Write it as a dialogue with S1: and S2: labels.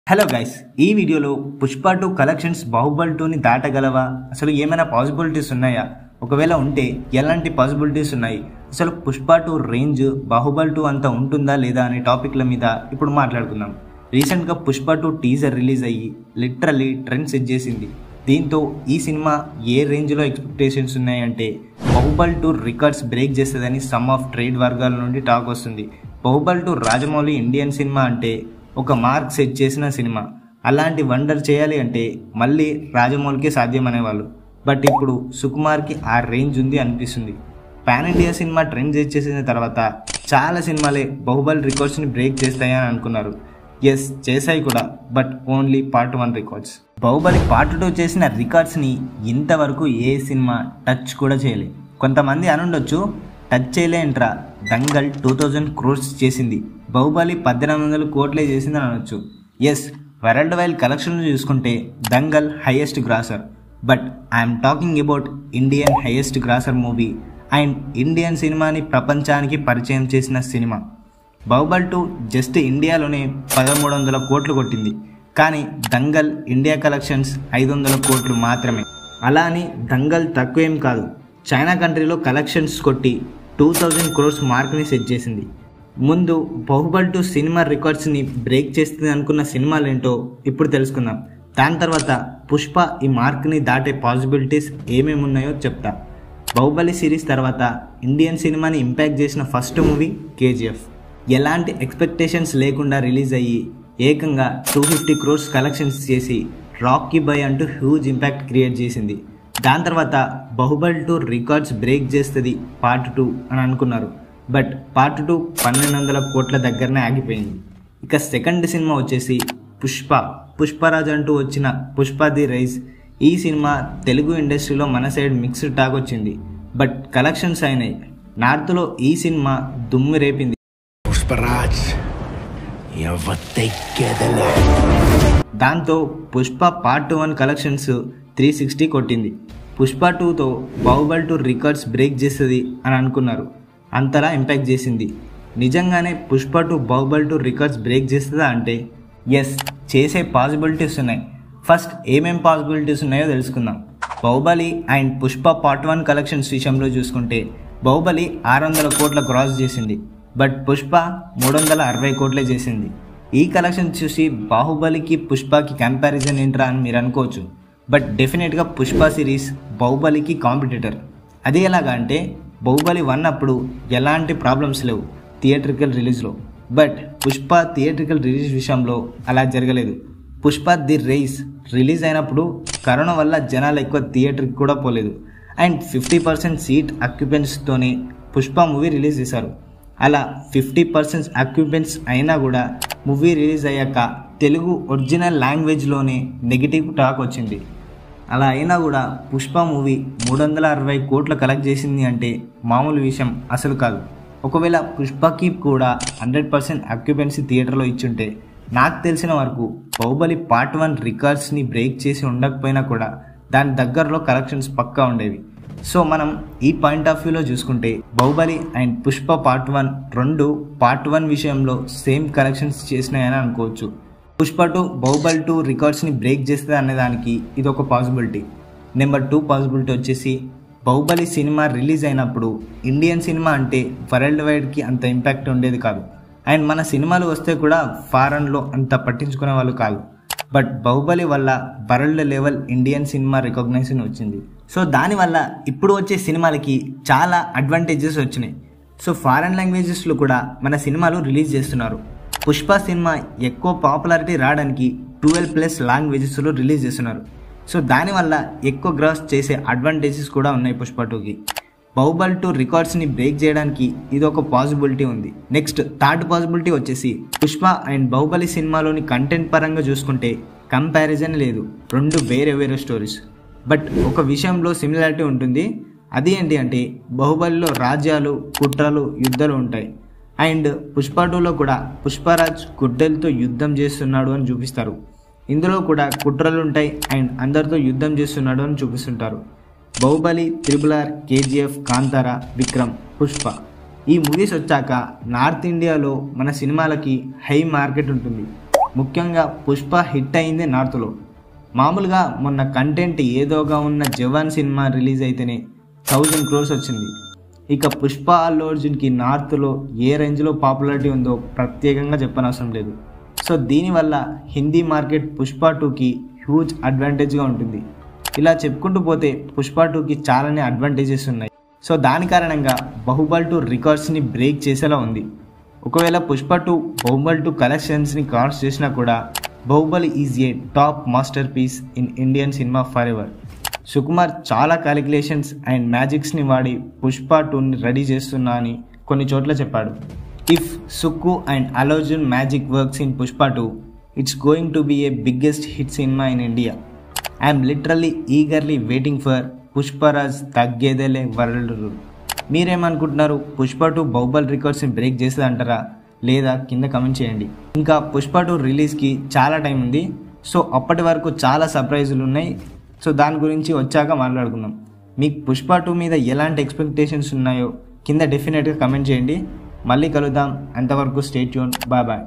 S1: Hello guys, ఈ వీడియోలో Pushpa 2 collections Baahubali 2ని దాటగలవా? అసలు ఏమైనా పాసిబిలిటీస్ ఉన్నాయా? ఒకవేళ ఉంటే ఎలాంటి పాసిబిలిటీస్ ఉన్నాయి? అసలు పుష్ప 2 రేంజ్ బాహుబలి 2 అంతా ఉంటుందా లేదా అనే టాపిక్ల మీద ఇప్పుడు మాట్లాడుకుందాం. రీసెంట్గా పుష్ప 2 టీజర్ రిలీజ్ అయ్యి లిటరల్లీ ట్రెండ్ సెట్ చేసింది. దీంతో ఈ సినిమా ఏ రేంజ్లో ఎక్స్పెక్టేషన్స్ ఉన్నాయంటే బాహుబలి 2 రికార్డ్స్ బ్రేక్ చేస్తుందని సమ్ ఆఫ్ ట్రేడ్ వర్గాల నుండి టాక్ వస్తుంది. బాహుబలి 2 రాజమౌళి ఇండియన్ సినిమా అంటే ఒక మార్క్ సెట్ చేసిన సినిమా. అలాంటి వండర్ చేయాలి అంటే మళ్ళీ రాజమౌళికి సాధ్యం అనేవాళ్ళు. బట్ ఇప్పుడు సుకుమార్కి ఆ రేంజ్ ఉంది అనిపిస్తుంది. Pan India cinema trend set చేసిన తర్వాత చాలా సినిమాలే బాహుబలి రికార్డ్స్ని బ్రేక్ చేస్తాయని అనుకున్నారు. ఎస్, చేశాయి కూడా, but only part 1 records. Baahubali part 2 చేసిన రికార్డ్స్ని ఇంతవరకు ఏ సినిమా టచ్ కూడా చేయలేదు. కొంతమంది అనుండొచ్చు, టచ్ చేయలేంట్రా, దంగల్ 2000 crores చేసింది, బాహుబలి 1800 కోట్లే చేసింది అని అనొచ్చు. ఎస్, వరల్డ్ వైడ్ కలెక్షన్లు చూసుకుంటే Dangal highest grosser. But I'm talking about Indian highest grosser movie and Indian సినిమాని ప్రపంచానికి పరిచయం చేసిన సినిమా. బాహుబలి 2 జస్ట్ ఇండియాలోనే 1300 కోట్లు కొట్టింది. కానీ దంగల్ ఇండియా కలెక్షన్స్ 500 కోట్లు మాత్రమే. అలా అని దంగల్ తక్కువేం కాదు, చైనా కంట్రీలో కలెక్షన్స్ కొట్టి 2000 crores మార్క్ని సెట్ చేసింది. ముందు బాహుబలి 2 సినిమా రికార్డ్స్ని బ్రేక్ చేస్తుంది అనుకున్న సినిమాలు ఏంటో ఇప్పుడు తెలుసుకుందాం. దాని తర్వాత పుష్ప ఈ మార్క్ని దాటే పాసిబిలిటీస్ ఏమేమి ఉన్నాయో చెప్తా. బాహుబలి సిరీస్ తర్వాత ఇండియన్ సినిమాని ఇంపాక్ట్ చేసిన ఫస్ట్ మూవీ KGF. ఎలాంటి ఎక్స్పెక్టేషన్స్ లేకుండా రిలీజ్ అయ్యి ఏకంగా 250 crores కలెక్షన్స్ చేసి రాకీ బాయ్ అంటూ హ్యూజ్ ఇంపాక్ట్ క్రియేట్ చేసింది. దాని తర్వాత బాహుబలి 2 రికార్డ్స్ బ్రేక్ చేస్తుంది పార్ట్ 2 అని అనుకున్నారు. బట్ పార్ట్ 2 1200 కోట్ల దగ్గరనే ఆగిపోయింది. ఇక సెకండ్ సినిమా వచ్చేసి పుష్పరాజ్ అంటూ వచ్చిన పుష్ప ది రైజ్. ఈ సినిమా తెలుగు ఇండస్ట్రీలో మన సైడ్ మిక్స్డ్ టాక్ వచ్చింది, బట్ కలెక్షన్స్ అయినాయి. నార్త్లో ఈ సినిమా దుమ్ము రేపింది. పుష్పరాజ్ దాంతో పుష్ప పార్ట్ 1 కలెక్షన్స్ 360 కొట్టింది. పుష్ప 2తో బాహుబలి 2 రికార్డ్స్ బ్రేక్ చేస్తుంది అని అనుకున్నారు, అంతలా ఇంపాక్ట్ చేసింది. నిజంగానే పుష్ప 2 బాహుబలి 2 రికార్డ్స్ బ్రేక్ చేస్తుందా అంటే ఎస్, చేసే పాసిబిలిటీస్ ఉన్నాయి. ఫస్ట్ ఏమేం పాసిబిలిటీస్ ఉన్నాయో తెలుసుకుందాం. Baahubali and Pushpa part 1 collections విషయంలో చూసుకుంటే బాహుబలి 600 కోట్ల క్రాస్ చేసింది, బట్ పుష్ప 360 కోట్లే చేసింది. ఈ కలెక్షన్ చూసి బాహుబలికి పుష్పకి కంపారిజన్ ఏంట్రా అని మీరు అనుకోవచ్చు. బట్ డెఫినెట్గా పుష్ప సిరీస్ బాహుబలికి కాంపిటీటర్. అది ఎలాగా అంటే బాహుబలి 1 అప్పుడు ఎలాంటి ప్రాబ్లమ్స్ లేవు థియేట్రికల్ రిలీజ్లో, బట్ పుష్ప థియేట్రికల్ రిలీజ్ విషయంలో అలా జరగలేదు. పుష్ప ది రైజ్ రిలీజ్ అయినప్పుడు కరోనా వల్ల జనాలు ఎక్కువ థియేటర్కి కూడా పోలేదు అండ్ 50% సీట్ అక్యుపెన్స్తోనే పుష్ప మూవీ రిలీజ్ చేశారు. అలా 50% అక్యుపెన్స్ అయినా కూడా మూవీ రిలీజ్ అయ్యాక తెలుగు ఒరిజినల్ లాంగ్వేజ్లోనే నెగిటివ్ టాక్ వచ్చింది. అలా అయినా కూడా పుష్ప మూవీ 360 కోట్లు కలెక్ట్ చేసింది అంటే మామూలు విషయం అసలు కాదు. ఒకవేళ పుష్పకి కూడా 100% అక్యుపెన్సీ థియేటర్లో ఇచ్చుంటే నాకు తెలిసిన వరకు బాహుబలి పార్ట్ 1 రికార్డ్స్ని బ్రేక్ చేసి ఉండకపోయినా కూడా దాని దగ్గరలో కలెక్షన్స్ పక్కా ఉండేవి. సో మనం ఈ పాయింట్ ఆఫ్ వ్యూలో చూసుకుంటే బాహుబలి అండ్ పుష్ప పార్ట్ 1 రెండు పార్ట్ 1 విషయంలో సేమ్ కలెక్షన్స్ చేసినాయని అనుకోవచ్చు. పుష్ప 2 బాహుబలి 2 రికార్డ్స్ని బ్రేక్ చేస్తుంది అనేదానికి ఇది ఒక పాసిబిలిటీ. నెంబర్ 2 పాసిబిలిటీ వచ్చేసి బాహుబలి సినిమా రిలీజ్ అయినప్పుడు ఇండియన్ సినిమా అంటే వరల్డ్ వైడ్కి అంత ఇంపాక్ట్ ఉండేది కాదు అండ్ మన సినిమాలు వస్తే కూడా ఫారెన్లో అంత పట్టించుకునే వాళ్ళు కాదు. బట్ బాహుబలి వల్ల world level Indian cinema recognition వచ్చింది. సో దానివల్ల ఇప్పుడు వచ్చే సినిమాలకి చాలా అడ్వాంటేజెస్ వచ్చినాయి. సో ఫారెన్ లాంగ్వేజెస్లో కూడా మన సినిమాలు రిలీజ్ చేస్తున్నారు. పుష్ప సినిమా ఎక్కువ పాపులారిటీ రావడానికి 12+ లాంగ్వేజెస్లో రిలీజ్ చేస్తున్నారు. సో దానివల్ల ఎక్కువ గ్రాస్ చేసే అడ్వాంటేజెస్ కూడా ఉన్నాయి పుష్ప 2కి. బాహుబలి 2 రికార్డ్స్ని బ్రేక్ చేయడానికి ఇది ఒక పాసిబిలిటీ ఉంది. నెక్స్ట్ థర్డ్ పాసిబిలిటీ వచ్చేసి పుష్ప అండ్ బాహుబలి సినిమాలోని కంటెంట్ పరంగా చూసుకుంటే కంపారిజన్ లేదు, రెండు వేరే స్టోరీస్. బట్ ఒక విషయంలో సిమిలారిటీ ఉంటుంది. అది ఏంటి అంటే బాహుబలిలో రాజ్యాలు, కుట్రలు, యుద్ధాలు ఉంటాయి అండ్ పుష్ప 2లో కూడా పుష్పరాజ్ గుడ్డలతో యుద్ధం చేస్తున్నాడు అని చూపిస్తారు. ఇందులో కూడా కుట్రలు ఉంటాయి అండ్ అందరితో యుద్ధం చేస్తున్నాడు అని చూపిస్తుంటారు. బాహుబలి, RRR, KGF, కాంతారా, విక్రమ్, పుష్ప ఈ మూవీస్ వచ్చాక నార్త్ ఇండియాలో మన సినిమాలకి హై మార్కెట్ ఉంటుంది. ముఖ్యంగా పుష్ప హిట్ అయింది నార్త్లో. మామూలుగా మొన్న కంటెంట్ ఏదోగా ఉన్న జవాన్ సినిమా రిలీజ్ అయితేనే 1000 crores వచ్చింది. ఇక పుష్ప అల్లు అర్జున్కి నార్త్లో ఏ రేంజ్లో పాపులారిటీ ఉందో ప్రత్యేకంగా చెప్పనవసరం లేదు. సో దీనివల్ల హిందీ మార్కెట్ పుష్ప 2కి హ్యూజ్ అడ్వాంటేజ్గా ఉంటుంది. ఇలా చెప్పుకుంటూ పోతే పుష్ప 2కి చాలానే అడ్వాంటేజెస్ ఉన్నాయి. సో దాని కారణంగా బాహుబలి 2 రికార్డ్స్ని బ్రేక్ చేసేలా ఉంది. ఒకవేళ పుష్ప 2 బాహుబలి 2 కలెక్షన్స్ని క్రాస్ చేసినా కూడా Baahubali is a top masterpiece in Indian cinema forever. Sukumar చాలా క్యాలిక్యులేషన్స్ అండ్ మ్యాజిక్స్ని వాడి పుష్ప 2ని రెడీ చేస్తున్నా అని కొన్ని చోట్ల చెప్పాడు. If Sukku and Allu Arjun magic works in Pushpa 2, it's going to be a biggest hit cinema in India. I'm literally eagerly waiting for Pushparaj తగ్గేదేలే world rule. మీరేమనుకుంటున్నారు? పుష్ప 2 బాహుబలి రికార్డ్స్ని బ్రేక్ చేస్తుంది అంటారా, లేదా కింద కమెంట్ చేయండి. ఇంకా పుష్ప 2 రిలీజ్కి చాలా టైం ఉంది. సో అప్పటి వరకు చాలా సర్ప్రైజులు ఉన్నాయి. సో దాని గురించి వచ్చాక మాట్లాడుకుందాం. మీకు పుష్ప 2 మీద ఎలాంటి ఎక్స్పెక్టేషన్స్ ఉన్నాయో కింద డెఫినెట్గా కమెంట్ చేయండి. మళ్ళీ కలుద్దాం. అంతవరకు స్టే ట్యూన్. Bye bye.